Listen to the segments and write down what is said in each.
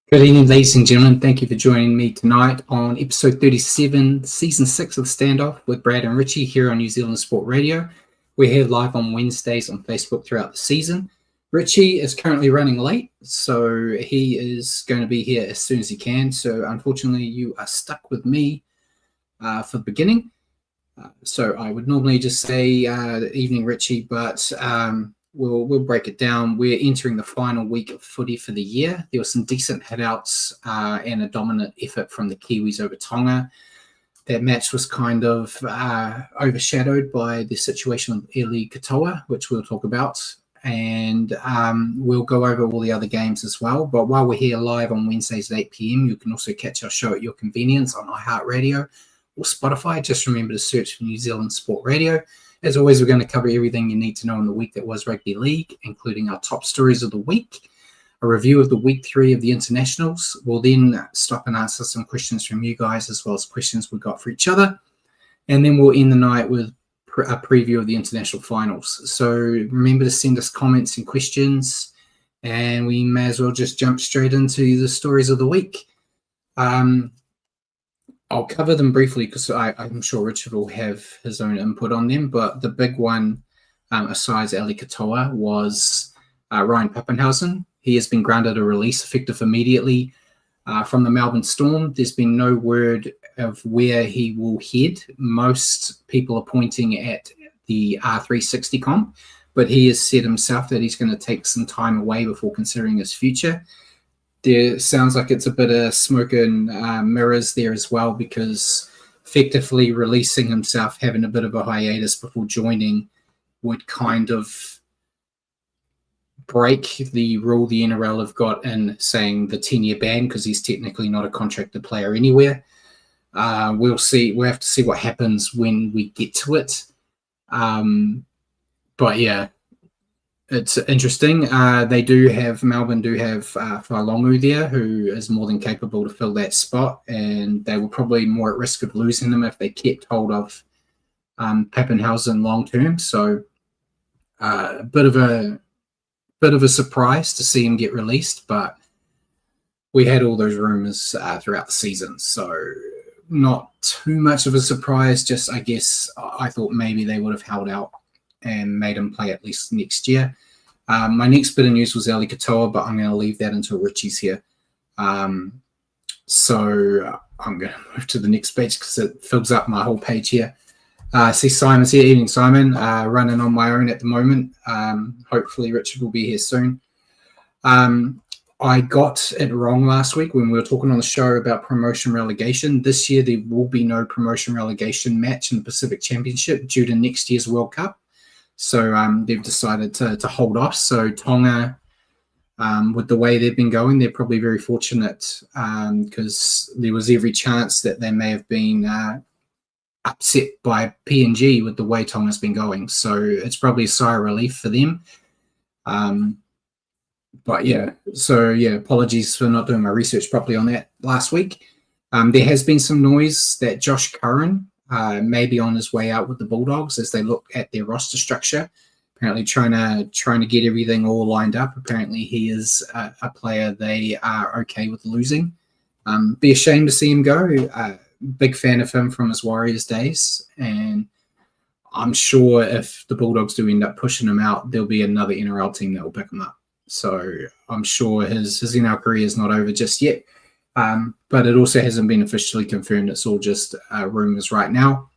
Good evening, ladies and gentlemen. Thank you for joining me tonight on episode 37, season 6 of Standoff with Brad and Richie here on New Zealand Sport Radio. We're here live on Wednesdays on Facebook throughout the season. Richie is currently running late, so he is going to be here as soon as he can. So unfortunately, you are stuck with me for the beginning. So I would normally just say evening, Richie, but we'll break it down. We're entering the final week of footy for the year. There were some decent headouts and a dominant effort from the Kiwis over Tonga. That match was kind of overshadowed by the situation with E Katoa, which we'll talk about. And we'll go over all the other games as well. But while we're here live on Wednesdays at 8 p.m, you can also catch our show at your convenience on iHeartRadio or Spotify. Just remember to search for New Zealand Sport Radio. As always, we're going to cover everything you need to know in the week that was rugby league, including our top stories of the week, a review of the week 3 of the internationals. We'll then stop and answer some questions from you guys, as well as questions we got for each other. And then we'll end the night with a preview of the international finals. So remember to send us comments and questions, and we may as well just jump straight into the stories of the week. I'll cover them briefly because I'm sure Richard will have his own input on them. But the big one, aside E Katoa, was Ryan Pappenhausen. He has been granted a release effective immediately from the Melbourne Storm. There's been no word of where he will head. Most people are pointing at the R360 comp, but he has said himself that he's going to take some time away before considering his future. There sounds like it's a bit of smoke and mirrors there as well, because effectively releasing himself, having a bit of a hiatus before joining, would kind of break the rule the NRL have got in saying the 10-year ban, because he's technically not a contracted player anywhere. We'll see. We'll have to see what happens when we get to it. But yeah, it's interesting. Melbourne do have Failongu there, who is more than capable to fill that spot, and they were probably more at risk of losing him if they kept hold of Pappenhausen long term. So a bit of a surprise to see him get released, but we had all those rumours throughout the season, so not too much of a surprise. Just, I guess, I thought maybe they would have held out and made him play at least next year. My next bit of news was E Katoa, but I'm going to leave that until Richie's here. So I'm going to move to the next page because it fills up my whole page here. See Simon's here. Evening, Simon. Running on my own at the moment. Hopefully Richard will be here soon. I got it wrong last week when we were talking on the show about promotion relegation. This year there will be no promotion relegation match in the Pacific Championship due to next year's World Cup. So they've decided to hold off. So Tonga, with the way they've been going, they're probably very fortunate, because there was every chance that they may have been upset by PNG with the way Tonga's been going. So it's probably a sigh of relief for them. But yeah, so yeah, apologies for not doing my research properly on that last week. There has been some noise that Josh Curran may be on his way out with the Bulldogs as they look at their roster structure. Apparently trying to get everything all lined up. Apparently he is a player they are okay with losing. Be a shame to see him go. Big fan of him from his Warriors days, and I'm sure if the Bulldogs do end up pushing him out, there'll be another NRL team that will pick him up. So I'm sure his NRL career is not over just yet. But it also hasn't been officially confirmed. It's all just rumours right now.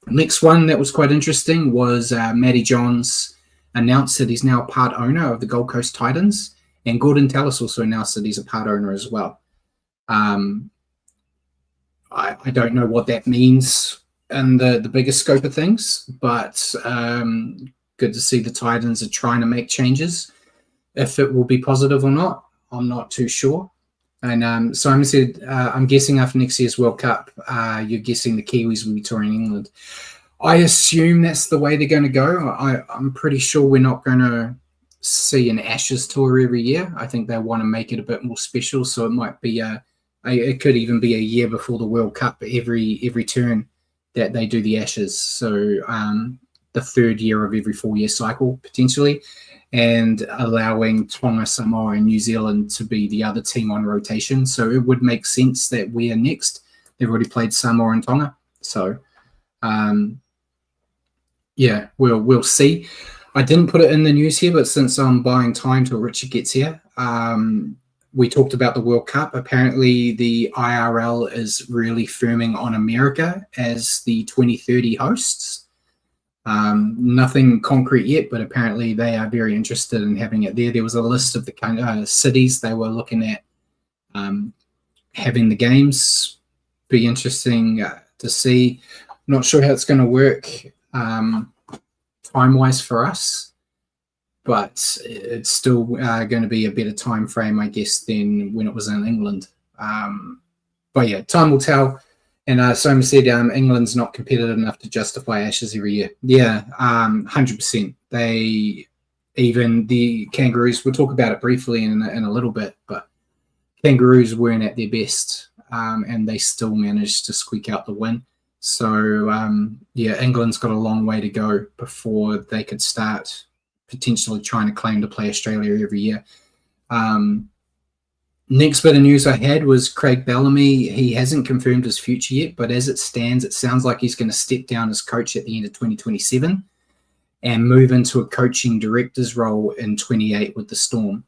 Next one that was quite interesting was Matty Johns announced that he's now part owner of the Gold Coast Titans, and Gordon Tallis also announced that he's a part owner as well. I don't know what that means in the bigger scope of things, but good to see the Titans are trying to make changes. If it will be positive or not, I'm not too sure. And Simon said, I'm guessing after next year's World Cup, you're guessing the Kiwis will be touring England. I assume that's the way they're going to go. I'm pretty sure we're not going to see an Ashes tour every year. I think they want to make it a bit more special. So it might be it could even be a year before the World Cup every turn that they do the Ashes. So the third year of every 4-year cycle potentially, and allowing Tonga, Samoa, and New Zealand to be the other team on rotation. So it would make sense that we are next. They've already played Samoa and Tonga, so yeah, we'll see. I didn't put it in the news here, but since I'm buying time till Richie gets here, we talked about the World Cup. Apparently, the IRL is really firming on America as the 2030 hosts. Nothing concrete yet, but apparently they are very interested in having it there. There was a list of the cities they were looking at having the games. Be interesting to see. Not sure how it's going to work time-wise for us, but it's still going to be a better time frame, I guess, than when it was in England. But yeah, time will tell. And Soma said England's not competitive enough to justify Ashes every year. Yeah, 100%. Even the Kangaroos, we'll talk about it briefly in a little bit, but Kangaroos weren't at their best, and they still managed to squeak out the win. So, yeah, England's got a long way to go before they could start potentially trying to claim to play Australia every year. Next bit of news I had was Craig Bellamy. He hasn't confirmed his future yet, but as it stands, it sounds like he's going to step down as coach at the end of 2027 and move into a coaching director's role in 28 with the Storm.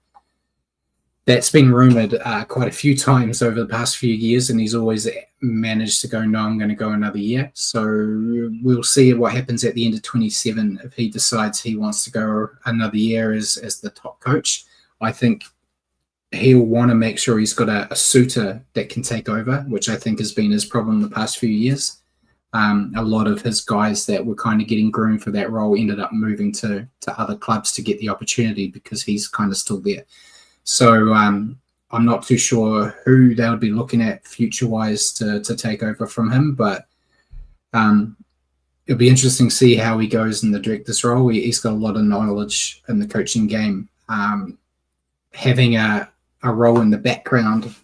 That's been rumoured quite a few times over the past few years, and he's always managed to go, no, I'm going to go another year. So we'll see what happens at the end of 27 if he decides he wants to go another year as the top coach. I think he'll want to make sure he's got a suitor that can take over, which I think has been his problem the past few years. A lot of his guys that were kind of getting groomed for that role ended up moving to other clubs to get the opportunity because he's kind of still there. So I'm not too sure who they would be looking at future-wise to take over from him, but it'll be interesting to see how he goes in the director's role. He's got a lot of knowledge in the coaching game. Having a role in the background,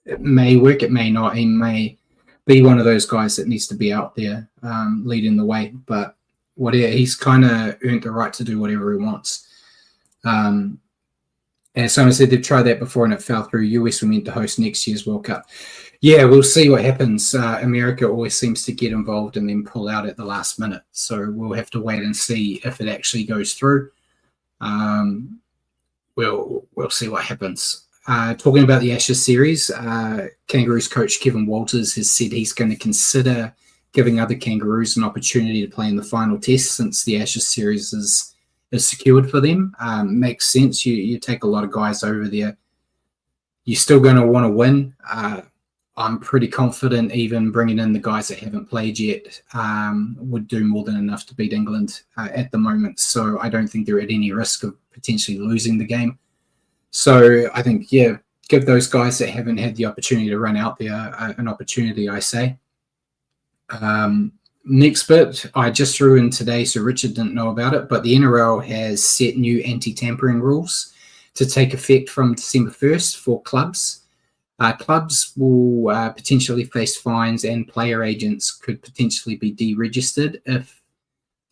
it may work, it may not. He may be one of those guys that needs to be out there leading the way, but whatever, he's kind of earned the right to do whatever he wants. As someone said, they've tried that before and it fell through. US were meant to host next year's World Cup. Yeah, we'll see what happens. America always seems to get involved and then pull out at the last minute. So we'll have to wait and see if it actually goes through. We'll see what happens. Talking about the Ashes series, Kangaroos coach Kevin Walters has said he's going to consider giving other Kangaroos an opportunity to play in the final test since the Ashes series is secured for them. Makes sense. You take a lot of guys over there. You're still going to want to win. I'm pretty confident even bringing in the guys that haven't played yet would do more than enough to beat England at the moment. So I don't think they're at any risk of potentially losing the game. So I think, yeah, give those guys that haven't had the opportunity to run out there an opportunity, I say. Next bit, I just threw in today, so Richard didn't know about it, but the NRL has set new anti-tampering rules to take effect from December 1st for clubs. Clubs will potentially face fines, and player agents could potentially be deregistered if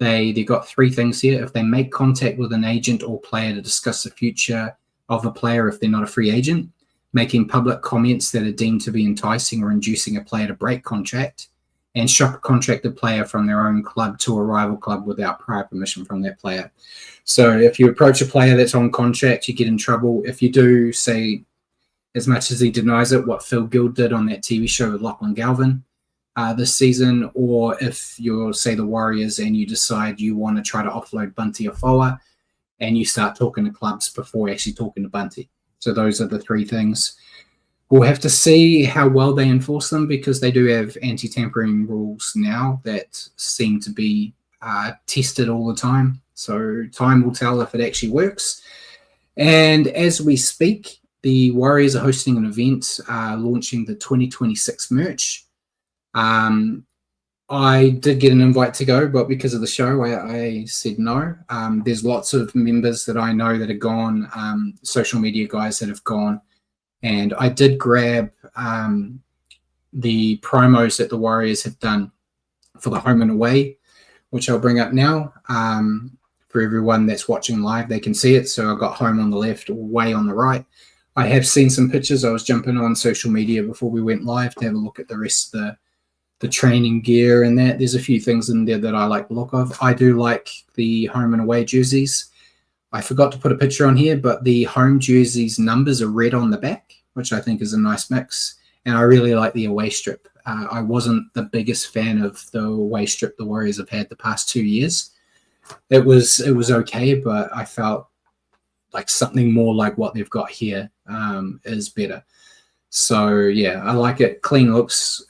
they've got three things here. If they make contact with an agent or player to discuss the future of a player if they're not a free agent, making public comments that are deemed to be enticing or inducing a player to break contract, and shop a contracted player from their own club to a rival club without prior permission from that player. So if you approach a player that's on contract, you get in trouble. If you do, say, as much as he denies it, what Phil Gill did on that TV show with Lachlan Galvin this season, or if you're, say, the Warriors and you decide you want to try to offload Bunty or Foa, and you start talking to clubs before actually talking to Bunty. So those are the three things. We'll have to see how well they enforce them because they do have anti-tampering rules now that seem to be tested all the time. So time will tell if it actually works. And as we speak, the Warriors are hosting an event launching the 2026 merch. I did get an invite to go, but because of the show, I said no. There's lots of members that I know that are gone, social media guys that have gone. And I did grab the promos that the Warriors have done for the home and away which I'll bring up now. For everyone that's watching live, they can see it. So I've got home on the left, away on the right. I have seen some pictures. I was jumping on social media before we went live to have a look at the rest of the training gear and that. There's a few things in there that I like the look of. I do like the home and away jerseys. I forgot to put a picture on here, but the home jerseys numbers are red on the back, which I think is a nice mix. And I really like the away strip. I wasn't the biggest fan of the away strip the Warriors have had the past 2 years. It was okay, but I felt like something more like what they've got here is better. So, yeah, I like it. Clean looks.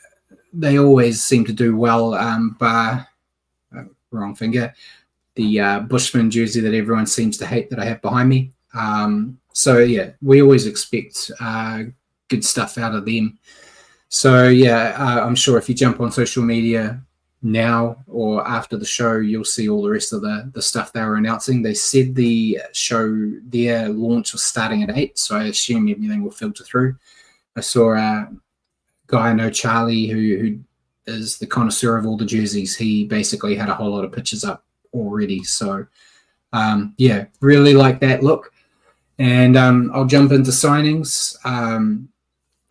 They always seem to do well, bar, wrong finger, the Bushman jersey that everyone seems to hate that I have behind me. So, yeah, we always expect good stuff out of them. So, yeah, I'm sure if you jump on social media now or after the show, you'll see all the rest of the stuff they were announcing. They said the show, their launch was starting at 8, so I assume everything will filter through. I saw a guy I know, Charlie, who is the connoisseur of all the jerseys. He basically had a whole lot of pictures up already. So, yeah, really like that look. And I'll jump into signings.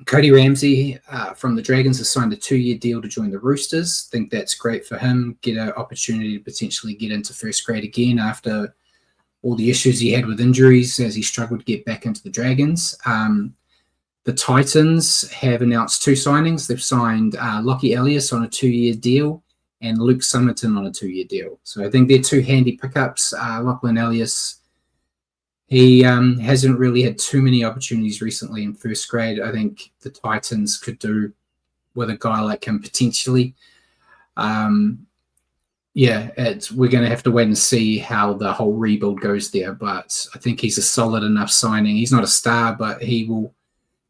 Cody Ramsey from the Dragons has signed a 2-year deal to join the Roosters. Think that's great for him. Get an opportunity to potentially get into first grade again after all the issues he had with injuries as he struggled to get back into the Dragons. The Titans have announced 2 signings. They've signed Lockie Elias on a 2-year deal and Luke Summerton on a 2-year deal. So I think they're 2 handy pickups. Lachlan Elias, he hasn't really had too many opportunities recently in first grade. I think the Titans could do with a guy like him potentially. We're going to have to wait and see how the whole rebuild goes there. But I think he's a solid enough signing. He's not a star, but he will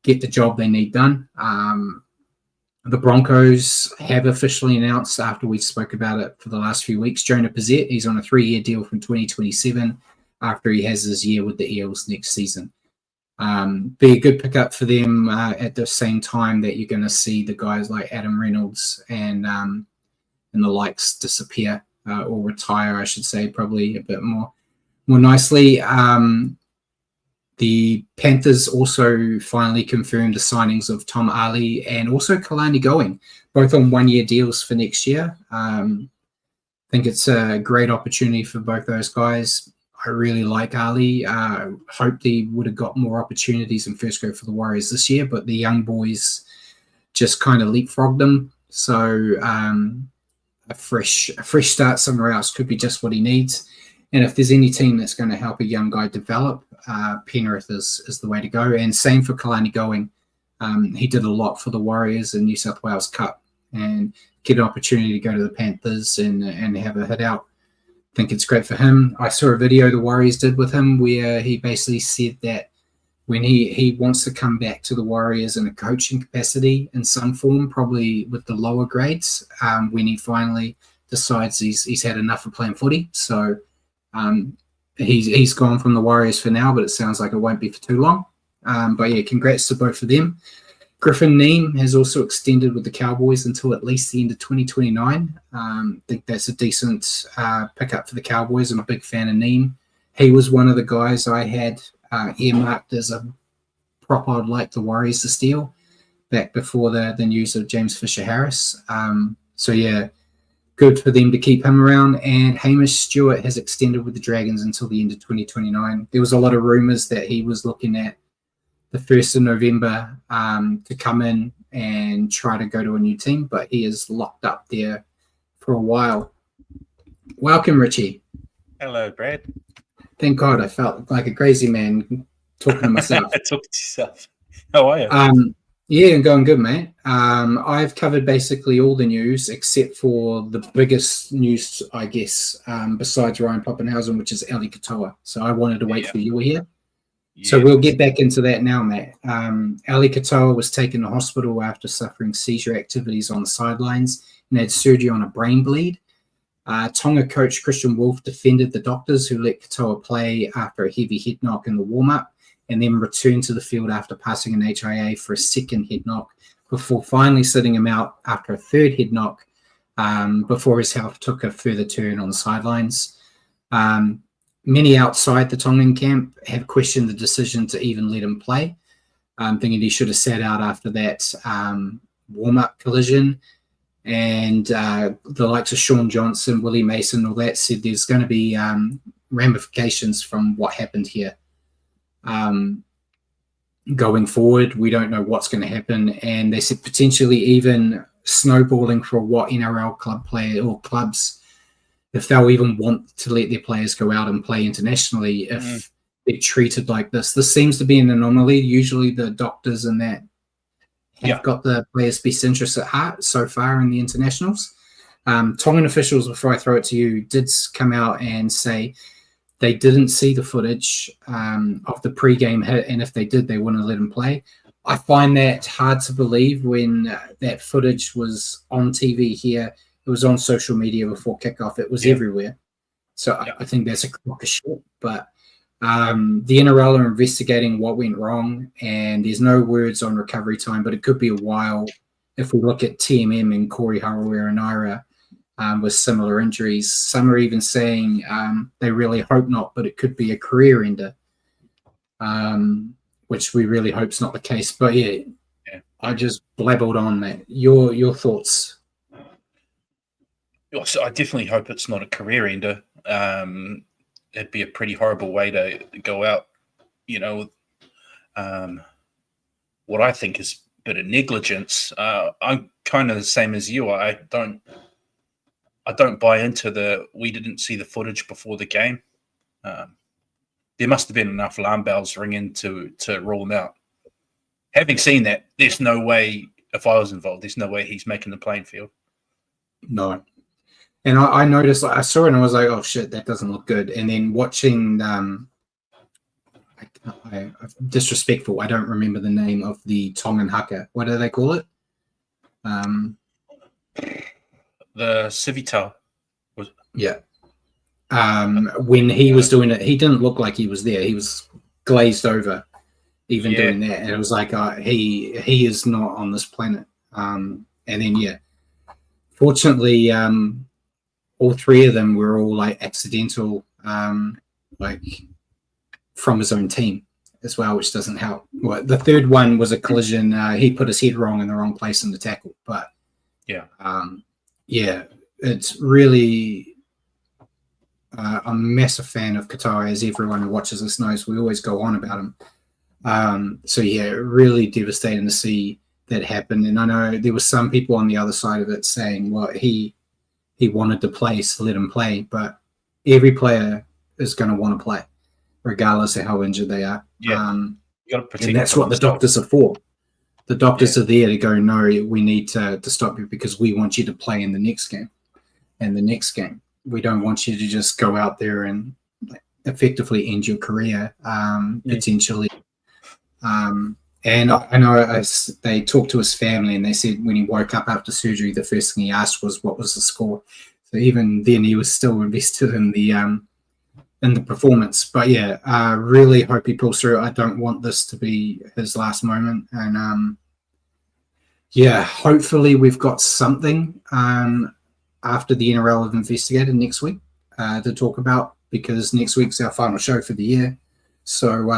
get the job they need done. The Broncos have officially announced, after we spoke about it for the last few weeks, Jonah Pizzette. He's on a 3-year deal from 2027 after he has his year with the Eels next season. Be a good pickup for them at the same time that you're going to see the guys like Adam Reynolds and the likes disappear or retire, I should say, probably a bit more nicely. The Panthers also finally confirmed the signings of Tom Ali and also Kalani Going, both on 1-year deals for next year. I think it's a great opportunity for both those guys. I really like Ali. Hoped he would have got more opportunities in first grade for the Warriors this year, but the young boys just kind of leapfrogged them. So a fresh start somewhere else could be just what he needs. And if there's any team that's going to help a young guy develop, Penrith is the way to go. And same for Kalani Going. He did a lot for the Warriors in New South Wales Cup and get an opportunity to go to the Panthers and have a hit out. I think it's great for him. I saw a video the Warriors did with him where he basically said that when he wants to come back to the Warriors in a coaching capacity in some form, probably with the lower grades, when he finally decides he's had enough of playing footy. So he's gone from the Warriors for now, but it sounds like it won't be for too long. But yeah, congrats to both of them. Griffin Neame has also extended with the Cowboys until at least the end of 2029. I think that's a decent pickup for the Cowboys. I'm a big fan of Neame. He was one of the guys I had earmarked as a prop I'd like the Warriors to steal back before the news of James Fisher-Harris. So yeah, good for them to keep him around. And Hamish Stewart has extended with the Dragons until the end of 2029. There was a lot of rumors that he was looking at the 1st of November to come in and try to go to a new team, but he is locked up there for a while. Welcome, Richie. Hello, Brad. Thank God, I felt like a crazy man talking to myself. Talk to yourself. How are you? Yeah, I'm going good, mate. I've covered basically all the news except for the biggest news, I guess, besides Ryan Pappenhausen, which is Ali Katoa. So I wanted to wait for you here. Yeah. So we'll get back into that now, Matt. Ali Katoa was taken to hospital after suffering seizure activities on the sidelines and had surgery on a brain bleed. Tonga coach Christian Wolf defended the doctors who let Katoa play after a heavy head knock in the warm-up and then returned to the field after passing an HIA for a second head knock before finally sitting him out after a third head knock before his health took a further turn on the sidelines. Many outside the Tongan camp have questioned the decision to even let him play, thinking he should have sat out after that warm-up collision. And the likes of Sean Johnson, Willie Mason, all that said there's going to be ramifications from what happened here. Going forward, we don't know what's going to happen. And they said potentially even snowballing for what NRL club player or clubs, if they'll even want to let their players go out and play internationally if they're treated like this. This seems to be an anomaly. Usually the doctors and that have got the players' best interests at heart so far in the internationals. Tongan officials, before I throw it to you, did come out and say they didn't see the footage of the pre-game hit, and if they did, they wouldn't let him play. I find that hard to believe when that footage was on TV here. It was on social media before kickoff. It was everywhere. So I think that's a crock of shit. But the NRL are investigating what went wrong, and there's no words on recovery time, but it could be a while if we look at TMM and Corey Harawira-Naira with similar injuries. Some are even saying they really hope not, but it could be a career ender, which we really hope is not the case. But I just blabbled on that. Your thoughts? So I definitely hope it's not a career ender. It'd be a pretty horrible way to go out, what I think is a bit of negligence. I'm kind of the same as you. I don't buy into we didn't see the footage before the game. There must have been enough alarm bells ringing to rule him out. Having seen that, there's no way, if I was involved, there's no way he's making the playing field. No. And I noticed, I saw it and I was like, oh shit, that doesn't look good. And then watching, disrespectful, I don't remember the name of the Tongan haka. What do they call it? The Civital. Yeah. When he was doing it, he didn't look like he was there. He was glazed over, even doing that. And it was like, he is not on this planet. And then, fortunately, all three of them were all like accidental, like from his own team as well, which doesn't help. Well, the third one was a collision. He put his head wrong in the wrong place in the tackle. But it's really I'm a massive fan of Katoa, as everyone who watches this knows. We always go on about him. Really devastating to see that happen. And I know there were some people on the other side of it saying, well, he wanted to play, so let him play. But every player is going to want to play, regardless of how injured they are. You got to protect. And that's what the doctors are for. The doctors are there to go, no, we need to stop you because we want you to play in the next game and the next game. We don't want you to just go out there and effectively end your career, potentially. And I know they talked to his family and they said when he woke up after surgery, the first thing he asked was, what was the score? So even then he was still invested in the performance. But really hope he pulls through. I don't want this to be his last moment. And hopefully we've got something after the NRL have investigated next week to talk about, because next week's our final show for the year. So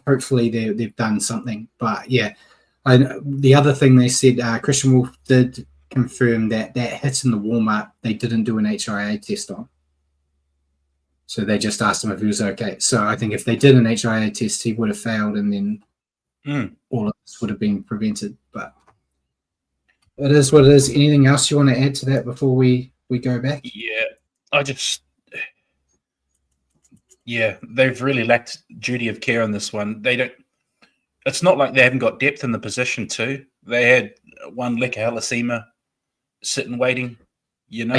hopefully they've done something. But the other thing they said, Christian Wolf did confirm that hit in the warm-up, they didn't do an HIA test on. So they just asked him if he was okay. So I think if they did an HIA test, he would have failed, and then all of this would have been prevented. But it is what it is. Anything else you want to add to that before we go back? They've really lacked duty of care on this one. They don't. It's not like they haven't got depth in the position too. They had one Leka Halasima sitting waiting. They could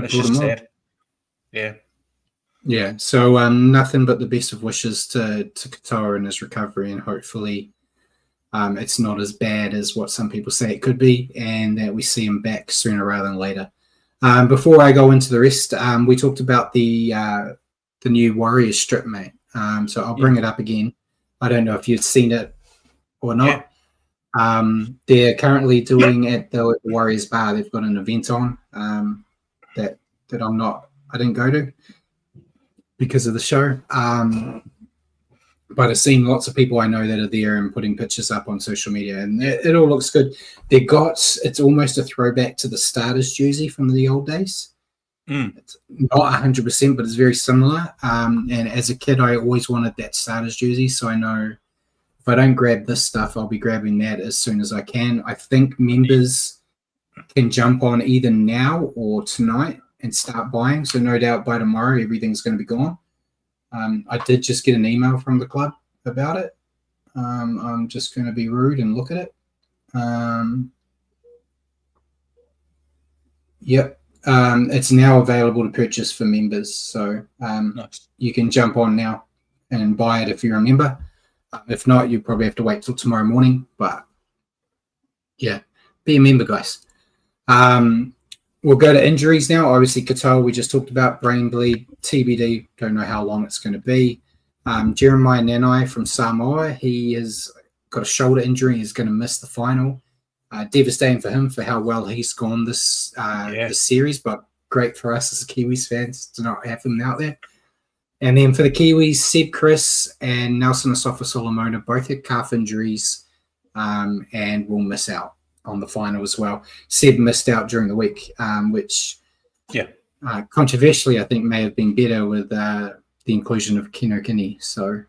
have brought him on. Yeah. So nothing but the best of wishes to Katoa and his recovery, and hopefully it's not as bad as what some people say it could be, and that we see him back sooner rather than later. Before I go into the rest, we talked about the new Warriors strip, mate. So I'll bring it up again. I don't know if you've seen it or not. They're currently doing at the Warriors Bar. They've got an event on that I didn't go to because of the show. But I've seen lots of people I know that are there and putting pictures up on social media, and it all looks good. It's almost a throwback to the Starters jersey from the old days. It's not 100%, but it's very similar. And as a kid, I always wanted that Starters jersey, so I know if I don't grab this stuff, I'll be grabbing that as soon as I can. I think members can jump on either now or tonight and start buying. So no doubt by tomorrow, everything's going to be gone. I did just get an email from the club about it. I'm just going to be rude and look at it. Yep. It's now available to purchase for members. So Nice. You can jump on now and buy it if you're a member. If not, you probably have to wait till tomorrow morning. But yeah, be a member, guys. We'll go to injuries now. Obviously, Katoa, we just talked about brain bleed, TBD. Don't know how long it's going to be. Jeremiah Nanai from Samoa, he has got a shoulder injury. He's going to miss the final. Devastating for him for how well he's gone this series, but great for us as Kiwis fans to not have him out there. And then for the Kiwis, Seb Chris and Nelson Asafa Solomona both had calf injuries and will miss out on the final as well. Seb missed out during the week, which controversially I think may have been better with the inclusion of Kino Kini. So,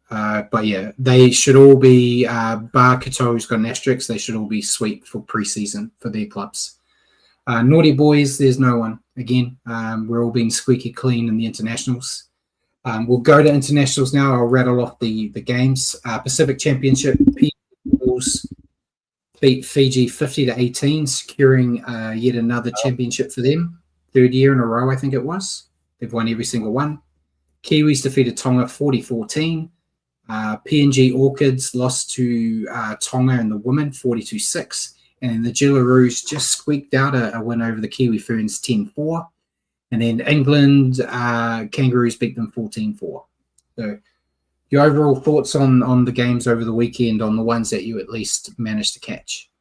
but yeah, they should all be, bar Katoa, who's got an asterisk, they should all be sweet for preseason for their clubs. Naughty boys, there's no one. Again, we're all being squeaky clean in the internationals. We'll go to internationals now. I'll rattle off the games. Pacific Championship, Bulls beat Fiji 50-18, securing yet another championship for them. Third year in a row, I think it was. They've won every single one. Kiwis defeated Tonga 40-14. PNG Orchids lost to Tonga and the women 42-6. And the Jillaroos just squeaked out a win over the Kiwi Ferns 10-4. And then England Kangaroos beat them 14-4. So your overall thoughts on the games over the weekend, on the ones that you at least managed to catch?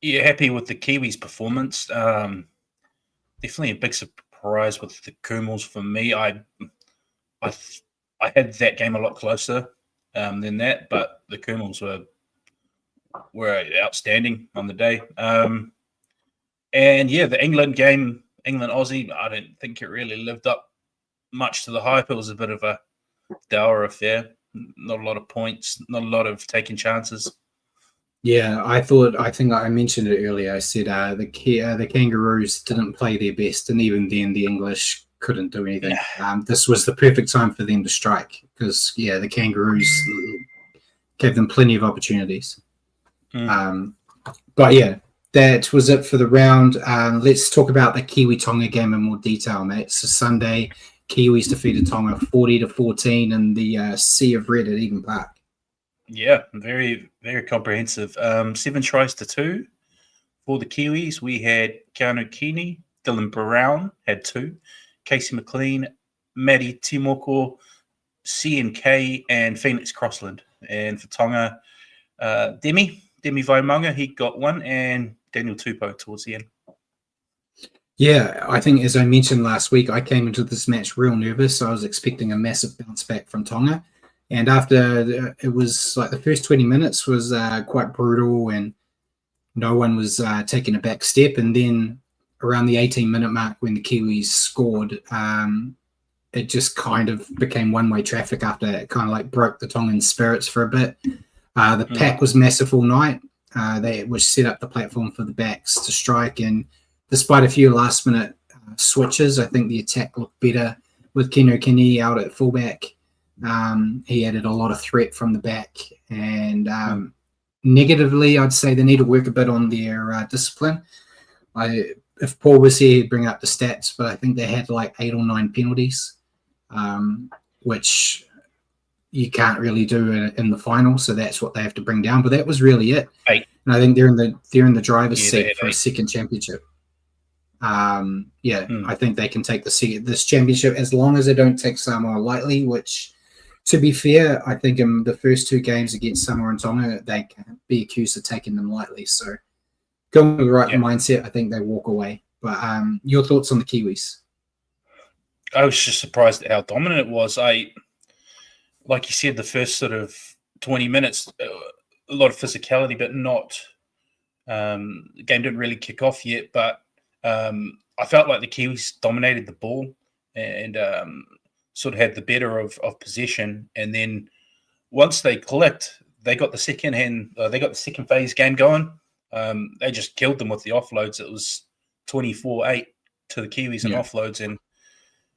Yeah, happy with the Kiwis' performance. Definitely a big surprise with the Kumals for me. I had that game a lot closer than that, but the Kumals were outstanding on the day. And yeah, the England game, England-Aussie, I don't think it really lived up much to the hype. It was a bit of a dour affair. Not a lot of points, not a lot of taking chances. Yeah, I think I mentioned it earlier. I said the Kangaroos didn't play their best, and even then the English couldn't do anything. This was the perfect time for them to strike because, the Kangaroos gave them plenty of opportunities. But yeah, that was it for the round. Let's talk about the Kiwi-Tonga game in more detail, mate. So Sunday, Kiwis defeated Tonga 40-14 in the Sea of Red at Eden Park. Yeah, very, very comprehensive. 7-2 for the Kiwis. We had Keanu Kini, Dylan Brown had 2, Casey McLean, Matty Timoko, CNK, and Phoenix Crossland. And for Tonga, Demi Vaimonga, he got 1, and Daniel Tupou towards the end. Yeah, I think as I mentioned last week, I came into this match real nervous. I was expecting a massive bounce back from Tonga. And after it was like the first 20 minutes was quite brutal and no one was taking a back step. And then around the 18-minute mark when the Kiwis scored, it just kind of became one-way traffic after that. It kind of like broke the Tongan spirits for a bit. The pack was massive all night. They was set up the platform for the backs to strike. And despite a few last-minute switches, I think the attack looked better with Kino Kini out at fullback. He added a lot of threat from the back. And negatively, I'd say they need to work a bit on their discipline. If Paul was here, he'd bring up the stats, but I think they had like 8 or 9 penalties, which you can't really do in the final. So that's what they have to bring down. But that was really it. 8. And I think they're in the driver's seat for a second championship. I think they can take this championship as long as they don't take Samoa lightly, which To be fair, I think in the first two games against Samoa and Tonga, they can be accused of taking them lightly. So going with the right mindset, I think they walk away. But your thoughts on the Kiwis? I was just surprised at how dominant it was. Like you said, the first sort of 20 minutes, a lot of physicality, but not. The game didn't really kick off yet, but I felt like the Kiwis dominated the ball and sort of had the better of possession. And then once they clicked, they got the second phase game going. They just killed them with the offloads. It was 24-8 to the Kiwis and offloads. And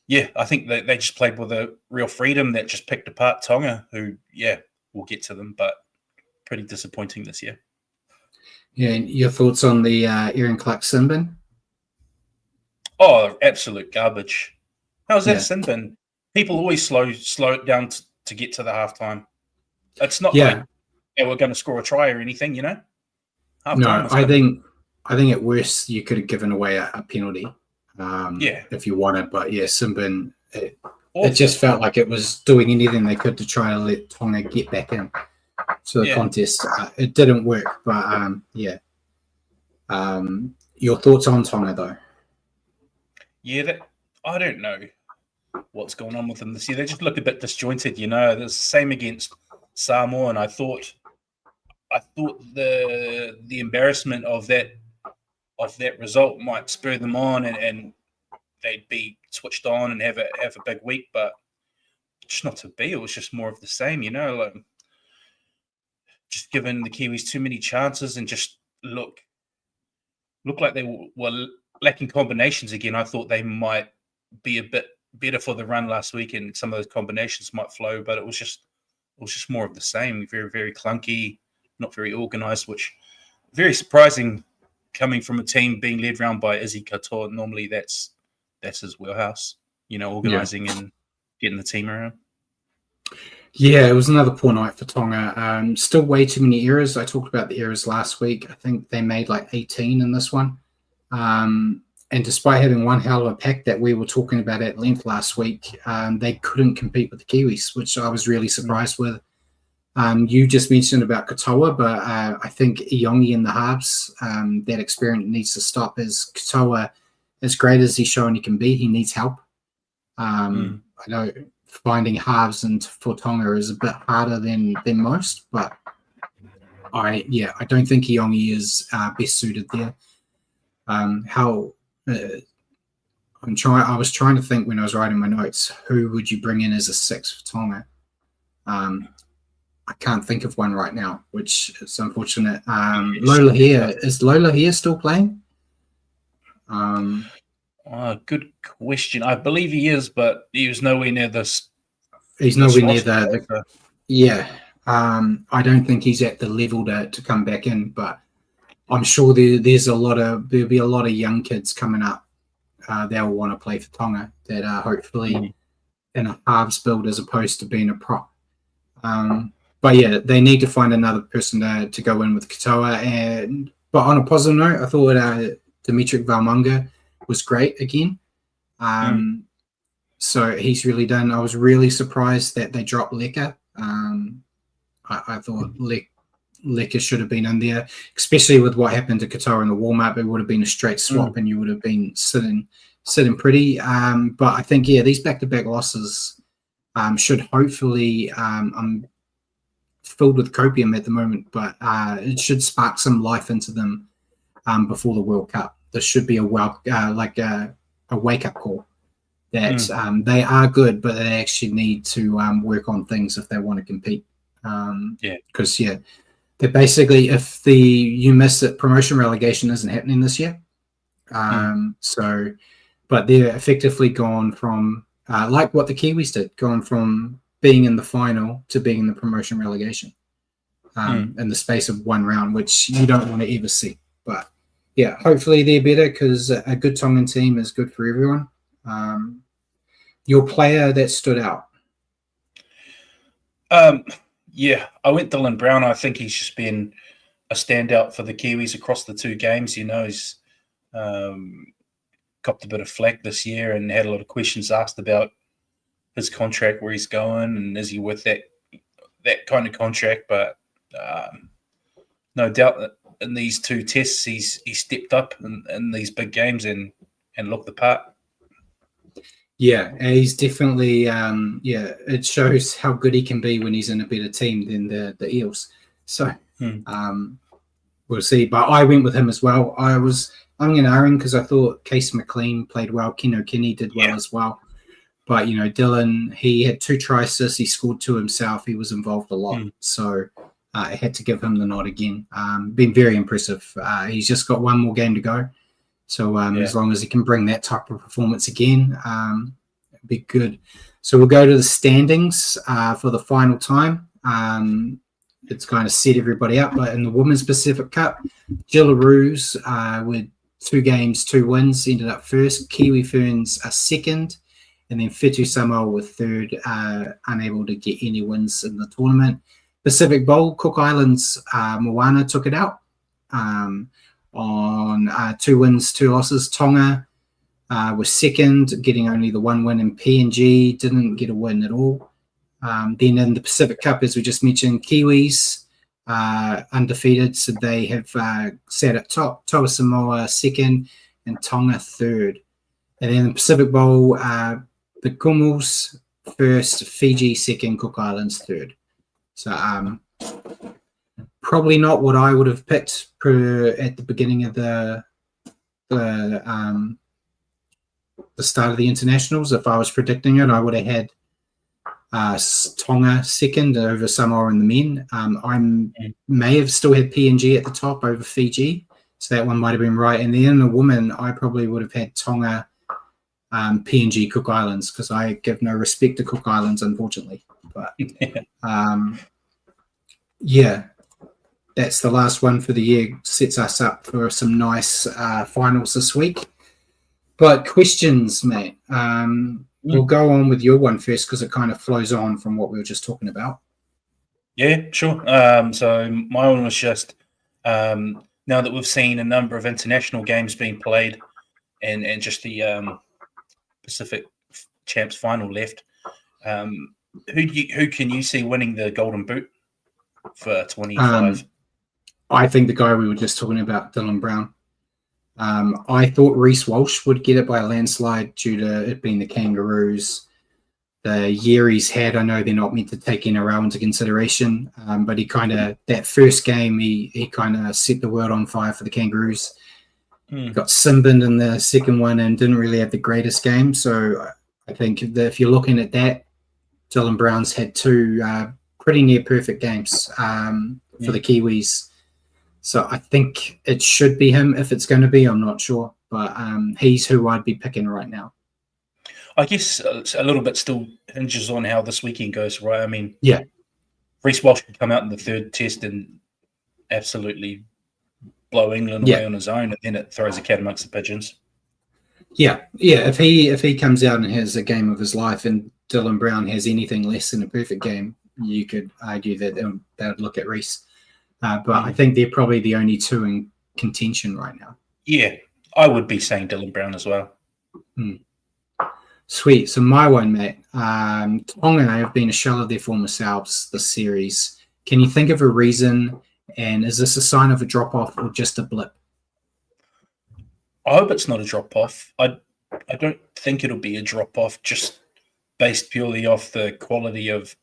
yeah, I think they just played with a real freedom that just picked apart Tonga, who, we'll get to them, but pretty disappointing this year. Yeah, and your thoughts on the Aaron Clark sin bin? Oh, absolute garbage. How's that sin bin? People always slow it down to get to the halftime. It's not like we're going to score a try or anything, you know? No, I think at worst you could have given away a penalty. If you wanted, but sin bin, it just felt like it was doing anything they could to try to let Tonga get back in to the contest. It didn't work, but your thoughts on Tonga though? I don't know what's going on with them this year. They just look a bit disjointed, you know. It's the same against Samoa, and I thought the embarrassment of that result might spur them on and they'd be switched on and have a big week, but just not to be. It was just more of the same, you know. Like, just giving the Kiwis too many chances and just look like they were lacking combinations again. I thought they might be a bit better for the run last week, and some of those combinations might flow, but it was just more of the same. Very, very clunky, not very organized, which very surprising coming from a team being led around by Izzy Katoa. Normally that's his wheelhouse, you know, organizing and getting the team around. Yeah, it was another poor night for Tonga. Still way too many errors. I talked about the errors last week. I think they made like 18 in this one. And despite having one hell of a pack that we were talking about at length last week, they couldn't compete with the Kiwis, which I was really surprised with. You just mentioned about Katoa, but I think Iongi in the halves, that experiment needs to stop. As Katoa, as great as he's shown he can be, he needs help. I know finding halves and for Tonga is a bit harder than most, but I don't think Iongi is best suited there. I was trying to think when I was writing my notes, who would you bring in as a six for Tonga? I can't think of one right now, which is unfortunate. Lola here still playing? Good question. I believe he is, but he was nowhere near this. He's nowhere near the I don't think he's at the level to come back in, but I'm sure there'll be a lot of young kids coming up. They'll want to play for Tonga that are hopefully in a halves build as opposed to being a prop. But yeah, they need to find another person to go in with Katoa. But on a positive note, I thought Dimitri Valmunga was great again. So he's really done. I was really surprised that they dropped Leka. I thought Leka should have been in there, especially with what happened to Katoa in the warm-up. It would have been a straight swap and you would have been sitting pretty. But I think, these back-to-back losses should hopefully I'm filled with copium at the moment, but it should spark some life into them before the World Cup. This should be a wake-up call that they are good, but they actually need to work on things if they want to compete. Because they're basically, if you miss it, promotion relegation isn't happening this year. But they're effectively gone from like what the Kiwis did, gone from being in the final to being in the promotion relegation in the space of one round, which you don't want to ever see. But hopefully they're better, because a good Tongan team is good for everyone. Your player that stood out? I went Dylan Brown. I think he's just been a standout for the Kiwis across the two games. You know, he's copped a bit of flack this year and had a lot of questions asked about his contract where he's going, and is he worth that kind of contract? But no doubt that in these 2 tests, he's stepped up in these big games and looked the part. Yeah, and he's definitely it shows how good he can be when he's in a better team than the Eels. So we'll see. But I went with him as well. I'm going to Aaron because I thought Case McLean played well. Ken O'Kenny did well as well. But, Dylan, he had 2 try assists. He scored 2 himself. He was involved a lot. So I had to give him the nod again. Been very impressive. He's just got 1 more game to go. So as long as he can bring that type of performance again, it'd be good. So we'll go to the standings for the final time. It's kind of set everybody up. But in the Women's Pacific Cup, Jillaroos with 2 games, 2 wins, ended up first. Kiwi Ferns are second. And then Whetu Samoa were third, unable to get any wins in the tournament. Pacific Bowl, Cook Islands, Moana took it out on 2 wins, 2 losses. Tonga was second, getting only the 1 win, and PNG didn't get a win at all. Then in the Pacific Cup, as we just mentioned, Kiwis undefeated, so they have sat at top. Toa Samoa second, and Tonga third. And then the Pacific Bowl, the Kumals first, Fiji second, Cook Islands third. So probably not what I would have picked at the beginning of the start of the internationals. If I was predicting it, I would have had Tonga second over Samoa and the men. I may have still had PNG at the top over Fiji, so that one might have been right. And then in the women, I probably would have had Tonga, PNG, Cook Islands, because I give no respect to Cook Islands, unfortunately. But that's the last one for the year. Sets us up for some nice finals this week. But questions, mate. We'll go on with your one first because it kind of flows on from what we were just talking about. Yeah, sure. So my one was just now that we've seen a number of international games being played and just the Pacific Champs final left, who can you see winning the Golden Boot for 25? I think the guy we were just talking about, Dylan Brown. I thought Reece Walsh would get it by a landslide due to it being the Kangaroos. The year he's had, I know they're not meant to take NRL into consideration, but he kind of, that first game, he kind of set the world on fire for the Kangaroos. Got Simbin in the second one and didn't really have the greatest game. So I think that if you're looking at that, Dylan Brown's had 2 pretty near perfect games for the Kiwis. So I think it should be him. If it's going to be, I'm not sure. But he's who I'd be picking right now. I guess a little bit still hinges on how this weekend goes, right? I mean, Reece Walsh could come out in the 3rd test and absolutely blow England away on his own, and then it throws a cat amongst the pigeons. Yeah. If he comes out and has a game of his life and Dylan Brown has anything less than a perfect game, you could argue that they would look at Reece. But I think they're probably the only 2 in contention right now. Yeah, I would be saying Dylan Brown as well. Sweet. So my one, mate. Tonga have been a shell of their former selves this series. Can you think of a reason? And is this a sign of a drop-off or just a blip? I hope it's not a drop-off. I don't think it'll be a drop-off just based purely off the quality of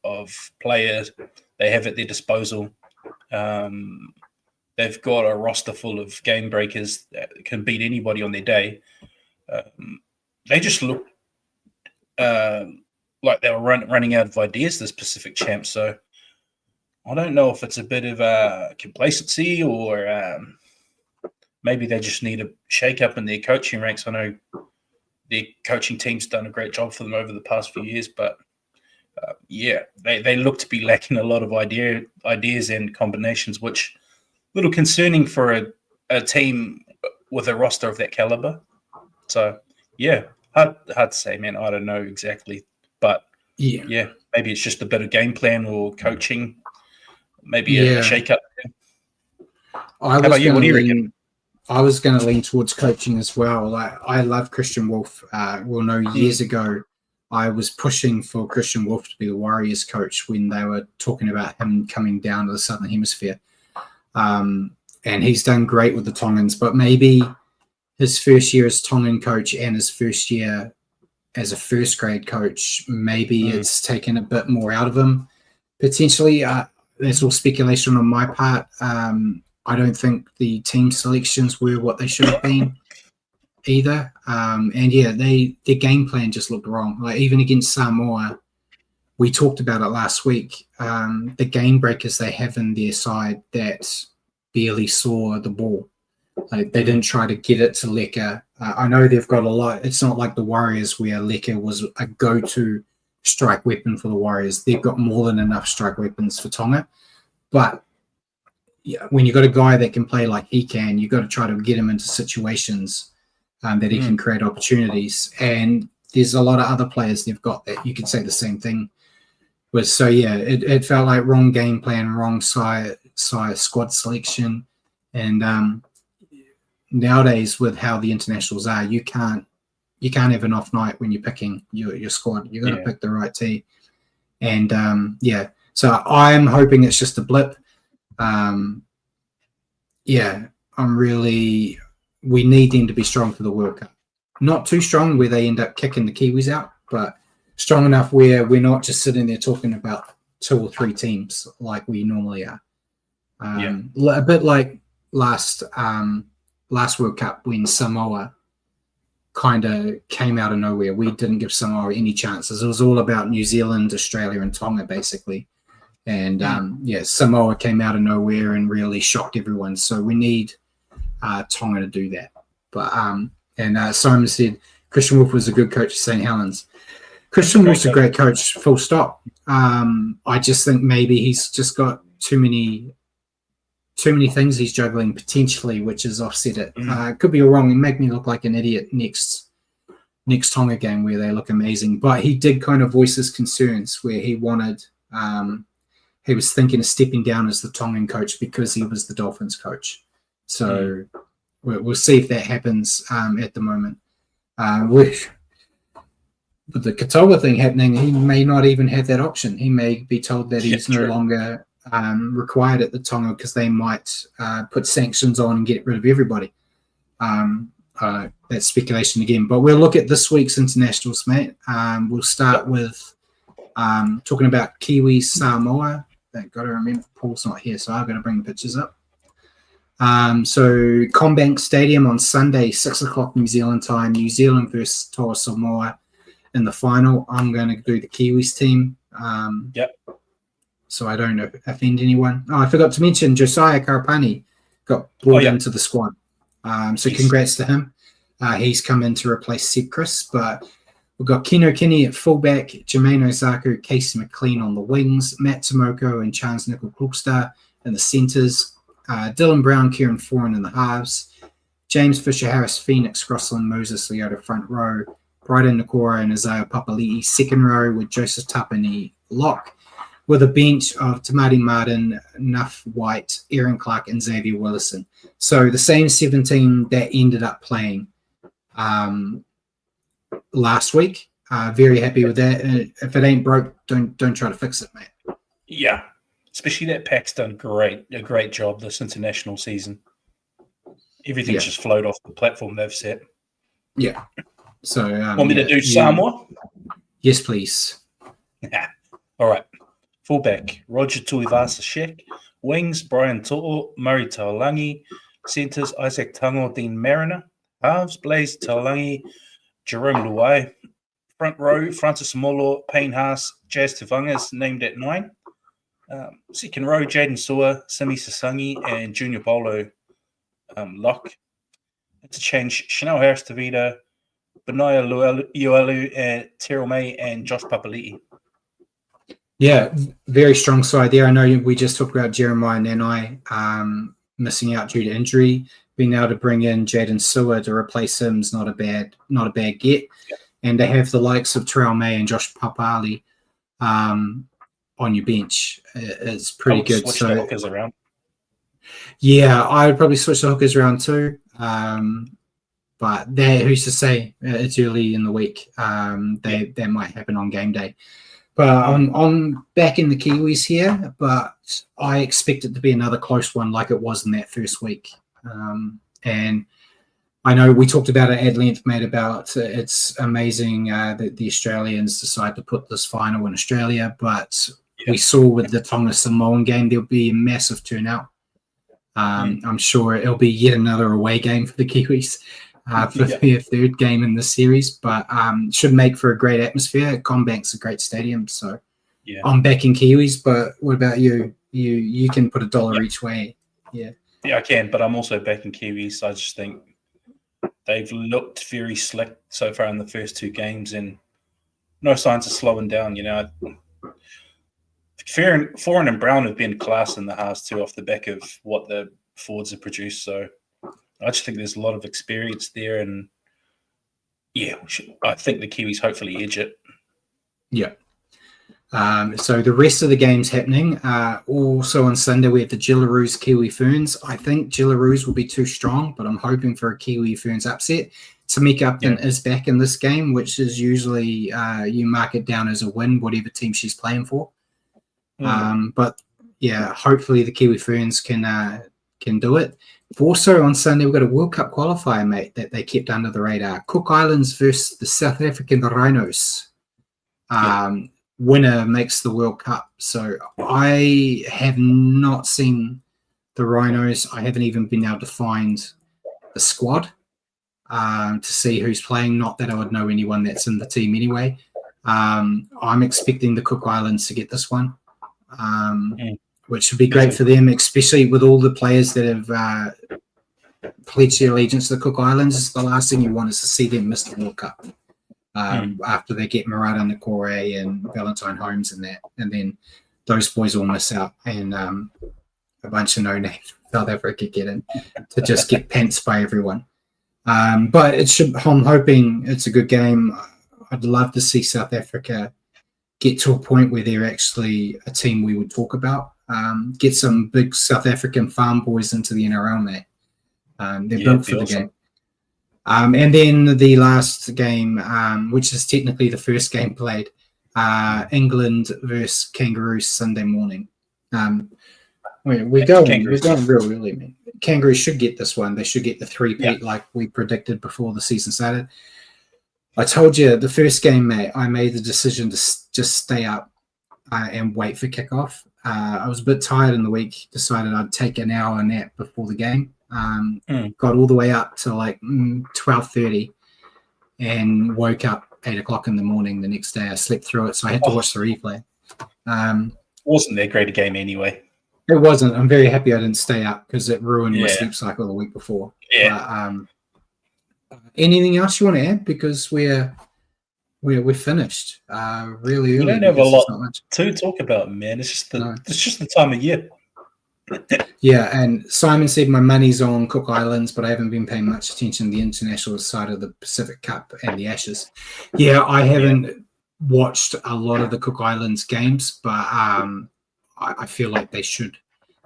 players they have at their disposal. They've got a roster full of game breakers that can beat anybody on their day. They just look like they were running out of ideas this Pacific Champ. So I don't know if it's a bit of complacency or maybe they just need a shake-up in their coaching ranks. I know their coaching team's done a great job for them over the past few years, but they look to be lacking a lot of ideas and combinations, which a little concerning for a team with a roster of that caliber. So, hard to say, man. I don't know exactly, but maybe it's just a bit of game plan or coaching, maybe a shake-up. How about you? What do you reckon? I was going to lean towards coaching as well. Like I love Christian Wolf. Years ago, I was pushing for Christian Wolf to be the Warriors coach when they were talking about him coming down to the Southern Hemisphere. And he's done great with the Tongans, but maybe his first year as Tongan coach and his first year as a first grade coach, maybe it's taken a bit more out of him. Potentially, that's all speculation on my part. I don't think the team selections were what they should have been either. And yeah, their game plan just looked wrong. Like even against Samoa, we talked about it last week. The game breakers they have in their side that barely saw the ball. Like they didn't try to get it to Leka. I know they've got a lot. It's not like the Warriors where Leka was a go-to strike weapon for the Warriors. They've got more than enough strike weapons for Tonga. But yeah, when you've got a guy that can play like he can, you've got to try to get him into situations that he can create opportunities. And there's a lot of other players they've got that you could say the same thing with. So yeah, it felt like wrong game plan, wrong side squad selection. And nowadays with how the internationals are, you can't have an off night when you're picking your squad. You've got to pick the right team. And so I'm hoping it's just a blip. We need them to be strong for the World Cup. Not too strong where they end up kicking the Kiwis out, but strong enough where we're not just sitting there talking about 2 or 3 teams like we normally are. A bit like last World Cup when Samoa kind of came out of nowhere. We didn't give Samoa any chances. It was all about New Zealand, Australia, and Tonga, basically. And Samoa came out of nowhere and really shocked everyone. So we need Tonga to do that. But Simon said Christian Wolf was a good coach at St. Helens. Christian Wolf's a great coach, full stop. I just think maybe he's just got too many things he's juggling potentially, which has offset it. Could be wrong and make me look like an idiot next Tonga game where they look amazing. But he did kind of voice his concerns where he wanted. He was thinking of stepping down as the Tongan coach because he was the Dolphins coach. So we'll see if that happens at the moment. With the Katoa thing happening, he may not even have that option. He may be told that he's no longer required at the Tonga because they might put sanctions on and get rid of everybody. That's speculation again. But we'll look at this week's internationals, mate. We'll start with talking about Kiwis Samoa. I've got to remember Paul's not here, so I've got to bring the pictures up. So Combank Stadium on Sunday, 6 o'clock New Zealand time, New Zealand versus Toa Samoa in the final. I'm going to do the Kiwis team. So I don't offend anyone. Oh, I forgot to mention Josiah Karapani got brought into the squad. So congrats to him. He's come in to replace Seb Chris, but we've got Keno Kinney at fullback, Jermaine Ozaku, Casey McLean on the wings, Matt Tomoko and Charles Nickel Klugster in the centres, Dylan Brown, Kieran Foran in the halves, James Fisher-Harris, Phoenix, Grosslin, Moses Leota front row, Bryden Nakora and Isaiah Papali'i second row with Joseph Tapani lock, with a bench of Tamati Martin, Nuff White, Aaron Clark and Xavier Willison. So the same 17 that ended up playing last week. Very happy with that. If it ain't broke, don't try to fix it, mate. Yeah, especially that pack's done a great job this international season. Everything's just flowed off the platform they've set. Yeah. So want me to do Samoa? Yes, please. All right. Fullback, Roger Tuivasa-Sheck. Wings, Brian To'o, Murray Taolangi. Centres, Isaac Tango, Dean Mariner. Halves, Blaze Taolangi, Jerome Luai. Front row, Francis Molo, Payne Haas, Jazz Tuvangas, named at 9. Second row, Jaden Sua, Simi Sasangi, and Junior Bolo lock. Interchange, Chanel Harris-Tavita, Benaya Uelu, and Terrell May, and Josh Papali'i. Yeah, very strong side there. I know we just talked about Jeremiah Nanai missing out due to injury. Being able to bring in Jaden Sua to replace him is not a bad get. Yeah. And to have the likes of Terrell May and Josh Papali on your bench is pretty good. Switch the hookers around. Yeah, I would probably switch the hookers around too. but who's to say? It's early in the week. That might happen on game day. But I'm back in the Kiwis here, but I expect it to be another close one like it was in that first week. And I know we talked about it at length, mate, about it's amazing that the Australians decide to put this final in Australia, but we saw with the Tonga Samoan game, there'll be a massive turnout. I'm sure it'll be yet another away game for the Kiwis for their third game in the series, but should make for a great atmosphere. Combank's a great stadium, so I'm backing Kiwis. But what about you? You can put $1 each way. Yeah, I can, but I'm also backing Kiwis. I just think they've looked very slick so far in the first two games, and no signs of slowing down. Foreign and Brown have been class in the halves too, off the back of what the forwards have produced. So I just think there's a lot of experience there, and I think the Kiwis hopefully edge it. Yeah. So the rest of the games happening. Also on Sunday, we have the Jillaroos Kiwi Ferns. I think Jillaroos will be too strong, but I'm hoping for a Kiwi Ferns upset. Tamika Upton is back in this game, which is usually you mark it down as a win, whatever team she's playing for. But hopefully the Kiwi Ferns can do it. Also on Sunday, we've got a World Cup qualifier, mate, that they kept under the radar. Cook Islands versus the South African Rhinos. Winner makes the World Cup. So I have not seen the Rhinos. I haven't even been able to find the squad to see who's playing. Not that I would know anyone that's in the team anyway. I'm expecting the Cook Islands to get this one. Which would be great for them, especially with all the players that have pledged their allegiance to the Cook Islands. The last thing you want is to see them miss the World Cup after they get Murata Nakore and Valentine Holmes and that. And then those boys all miss out, and a bunch of no-names South Africa get in to just get pants by everyone. But I'm hoping it's a good game. I'd love to see South Africa get to a point where they're actually a team we would talk about. Get some big South African farm boys into the NRL, mate. They're built for the game. And then the last game, which is technically the first game played, England versus Kangaroos Sunday morning. We're going real early, man. Kangaroos should get this one. They should get the three-peat like we predicted before the season started. I told you the first game, mate, I made the decision to just stay up and wait for kickoff. I was a bit tired in the week, decided I'd take an hour nap before the game. Got all the way up to like 12:30 and woke up 8 o'clock in the morning the next day. I slept through it, so I had to watch the replay. Wasn't that great a game anyway? It wasn't. I'm very happy I didn't stay up because it ruined my sleep cycle the week before. Anything else you want to add? Because we're finished really early. We don't have a lot to talk about, man. It's just the time of year. Yeah, and Simon said my money's on Cook Islands, but I haven't been paying much attention to the international side of the Pacific Cup and the Ashes. Yeah, I haven't watched a lot of the Cook Islands games, but I feel like they should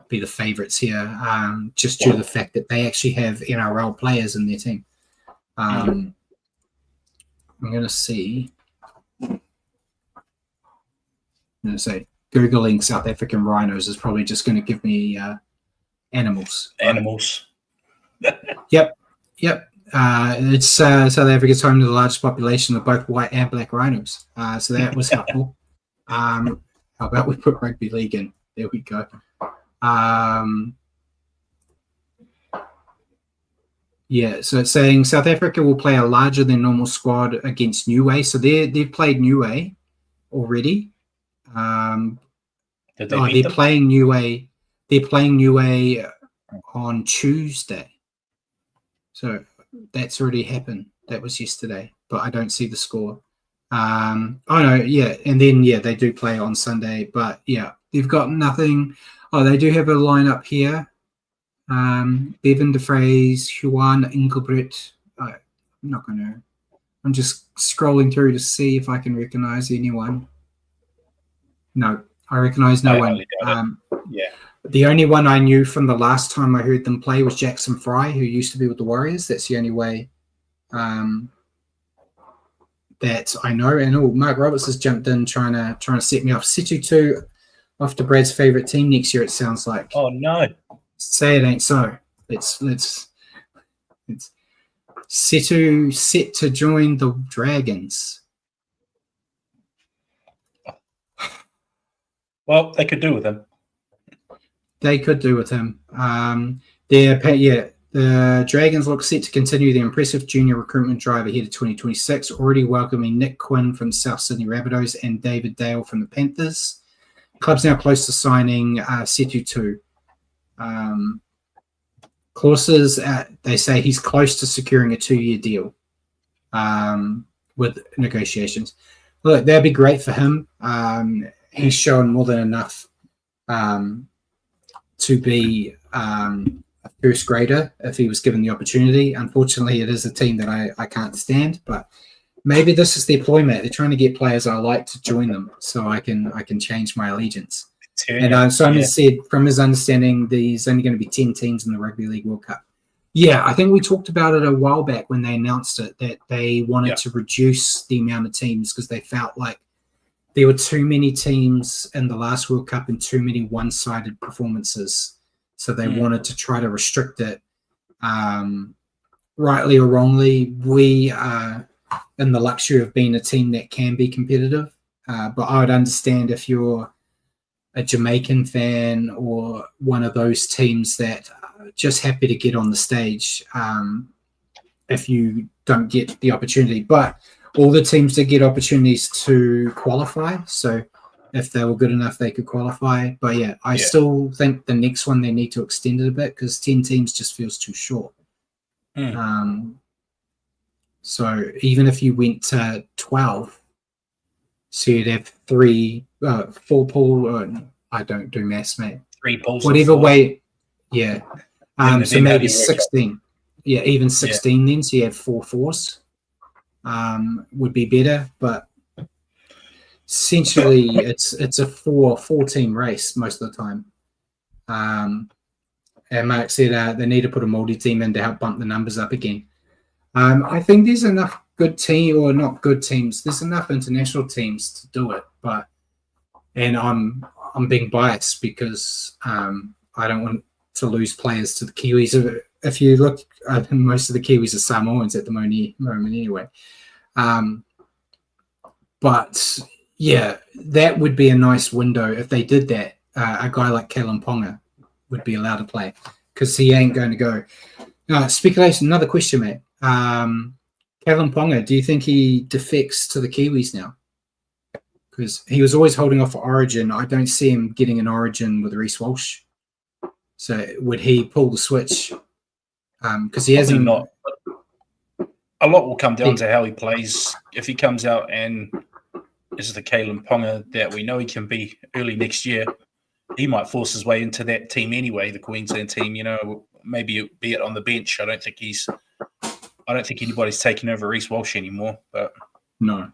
be the favourites here, just due to the fact that they actually have NRL players in their team. I'm going to see. I'm going to say Googling South African Rhinos is probably just going to give me animals. Animals. Yep. It's South Africa's home to the largest population of both white and black rhinos. So that was helpful. How about we put rugby league in? There we go. Yeah, so it's saying South Africa will play a larger than normal squad against Niue. So they've played Niue already. They're playing Niue. They're playing Niue on Tuesday. So that's already happened. That was yesterday, but I don't see the score. And then they do play on Sunday, but they've got nothing. Oh, they do have a lineup here. Bevan DeFrays, Juan Engelbrecht. I'm just scrolling through to see if I can recognize anyone. No, I recognize no one. The only one I knew from the last time I heard them play was Jackson Fry, who used to be with the Warriors. That's the only way that I know. And Mark Roberts has jumped in trying to set me off. Situ 2 off to Brad's favourite team next year, it sounds like. Oh no. Say it ain't so. It's Situ set to join the Dragons. Well, they could do with him. They could do with him. The Dragons look set to continue their impressive junior recruitment drive ahead of 2026, already welcoming Nick Quinn from South Sydney Rabbitohs and David Dale from the Panthers. Club's now close to signing Setu 2. Clauses, they say he's close to securing a 2-year deal with negotiations. Look, that'd be great for him. He's shown more than enough to be a first grader if he was given the opportunity. Unfortunately, it is a team that I can't stand, but maybe this is their ploy, mate. They're trying to get players I like to join them so I can change my allegiance. And Simon said, from his understanding, there's only going to be 10 teams in the Rugby League World Cup. Yeah, I think we talked about it a while back when they announced it, that they wanted to reduce the amount of teams because they felt like there were too many teams in the last World Cup and too many one-sided performances. So they wanted to try to restrict it. Rightly or wrongly, we are in the luxury of being a team that can be competitive. But I would understand if you're a Jamaican fan or one of those teams that are just happy to get on the stage if you don't get the opportunity. But all the teams did get opportunities to qualify. So if they were good enough, they could qualify. But I still think the next one they need to extend it a bit because 10 teams just feels too short. So even if you went to 12, so you'd have 4 pool. I don't do maths, mate. 3 pools. Whatever way, yeah. So maybe 16. Yeah, even 16 then. So you have 4 fours. Would be better, but essentially it's a 4-team race most of the time. And Mark said they need to put a multi-team in to help bump the numbers up again. I think there's enough good team, or not good teams. There's enough international teams to do it, and I'm being biased because I don't want to lose players to the Kiwis. If you look, most of the Kiwis are Samoans at the moment anyway. But yeah, that would be a nice window if they did that. A guy like Kalen Ponga would be allowed to play because he ain't going to go. Speculation. Another question, mate. Kalen Ponga, do you think he defects to the Kiwis now? Because he was always holding off for Origin. I don't see him getting an Origin with Reece Walsh. So would he pull the switch? Because he hasn't. Not. A lot will come down to how he plays. If he comes out and is the Kalen Ponga that we know he can be early next year, he might force his way into that team anyway, the Queensland team. Maybe be it on the bench. I don't think anybody's taking over Reece Walsh anymore. But no.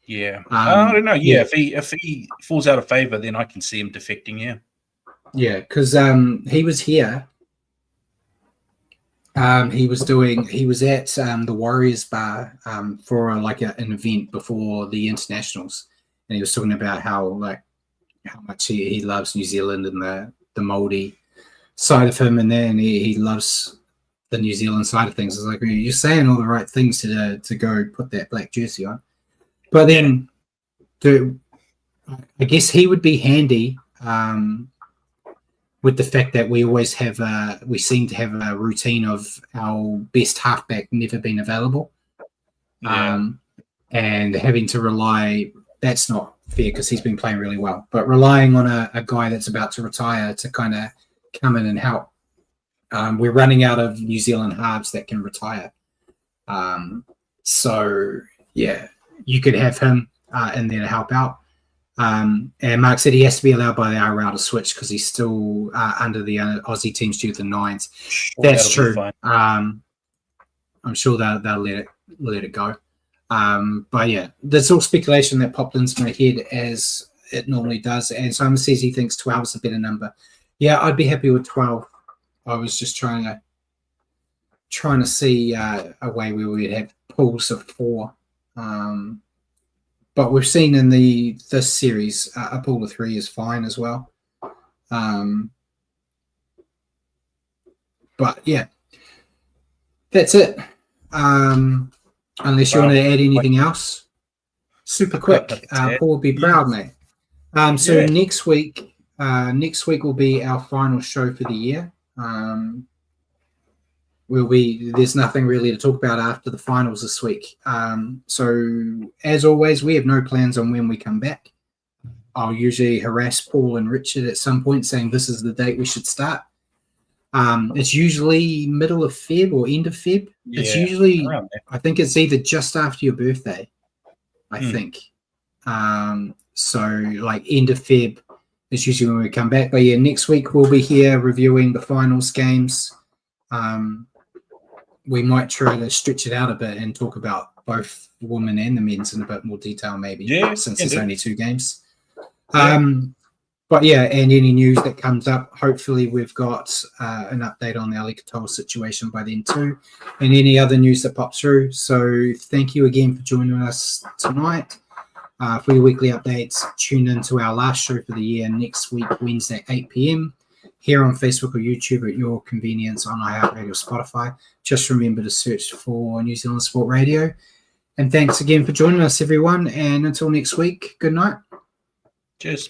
Yeah, I don't know. Yeah, if he falls out of favour, then I can see him defecting. Yeah, because he was here. He was at the Warriors bar for an event before the internationals, and he was talking about how much he loves New Zealand and the Māori side of him, and then he loves the New Zealand side of things. It's like, you're saying all the right things to go put that black jersey on. But then, I guess he would be handy with the fact that we seem to have a routine of our best halfback never being available, and having to rely. That's not fair because he's been playing really well. But relying on a guy that's about to retire to kind of come in and help. We're running out of New Zealand halves that can retire. So yeah. You could have him in there to help out. And Mark said he has to be allowed by the RL to switch because he's still under the Aussie teams due to the nines. That's true. I'm sure they'll let it go. But yeah, there's all speculation that popped into my head as it normally does. And Simon says he thinks 12 is a better number. Yeah, I'd be happy with 12. I was just trying trying to see a way where we'd have pools of 4. But we've seen in this series a pool of 3 is fine as well. But yeah, that's it. Unless you want to add anything else, super quick. Paul will be proud, mate. So next week will be our final show for the year. There's nothing really to talk about after the finals this week. So as always, we have no plans on when we come back. I'll usually harass Paul and Richard at some point saying this is the date we should start. It's usually middle of Feb or end of Feb. Yeah, it's usually, I think it's either just after your birthday, I think. So like end of Feb is usually when we come back. But yeah, next week we'll be here reviewing the finals games. We might try to stretch it out a bit and talk about both the women and the men's in a bit more detail, maybe, since there's only 2 games. But yeah, and any news that comes up, hopefully we've got an update on the Ali Katoa situation by then too, and any other news that pops through. So thank you again for joining us tonight. For your weekly updates, tune into our last show for the year next week, Wednesday, 8 p.m. here on Facebook or YouTube at your convenience on iHeartRadio or Spotify. Just remember to search for New Zealand Sport Radio. And thanks again for joining us, everyone. And until next week, good night. Cheers.